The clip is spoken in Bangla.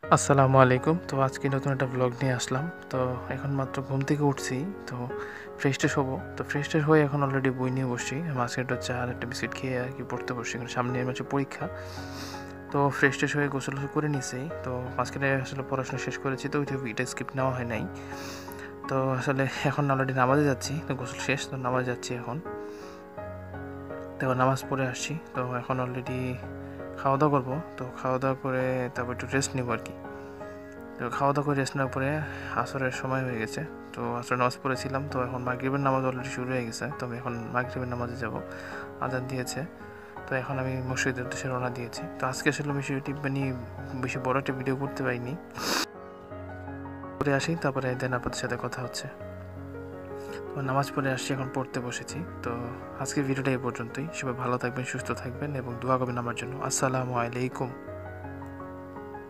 আসসালামু আলাইকুম। তো আজকে নতুন একটা ব্লগ নিয়ে আসলাম। তো এখন মাত্র ঘুম থেকে উঠছি। তো ফ্রেশ-ট্রেশ হবো। তো ফ্রেশ-ট্রেশ হয়ে এখন অলরেডি বই নিয়ে বসছি। মাঝখানে একটা চা আর একটা বিস্কিট খেয়ে আরকি পড়তে বসছি। কারণ সামনে হচ্ছে পরীক্ষা। তো ফ্রেশ-ট্রেশ হয়ে গোসল-টোসল করে নিছি। তো মাঝখানে আসলে পড়াশোনা শেষ করেছি, তো ওইটা স্কিপ নেওয়া হয় নাই। তো আসলে এখন অলরেডি নামাজে যাচ্ছি। তো গোসল শেষ, তো নামাজে যাচ্ছি এখন। তো নামাজ পড়ে আসছি। তো এখন অলরেডি খাওয়া-দাওয়া করবো। তো খাওয়া-দাওয়া করে তারপর একটু রেস্ট নিবো আরকি। তো খাওয়া-দাওয়া করে রেস্ট নেওয়ার পরে আসরের সময় হয়ে গেছে। তো আসরের নামাজ পড়েছিলাম। তো এখন মাগরিবের নামাজ অলরেডি শুরু হয়ে গেছে। তো আমি এখন মাগরিবের নামাজে যাব। আযান দিয়েছে। তো এখন আমি মসজিদের উদ্দেশ্যে রওনা দিয়েছি। তো আজকে আসলে বেশি বড় একটা ভিডিও করতে পারিনি। পরে আসি, তারপরে দেন আপনাদের সাথে কথা হচ্ছে। তো নামাজ পড়ে আসছি, এখন পড়তে বসেছি। তো আজকের ভিডিওটা এই পর্যন্তই। সবাই ভালো থাকবেন, সুস্থ থাকবেন এবং দোয়া করবেন আমার জন্য। আসসালামু আলাইকুম।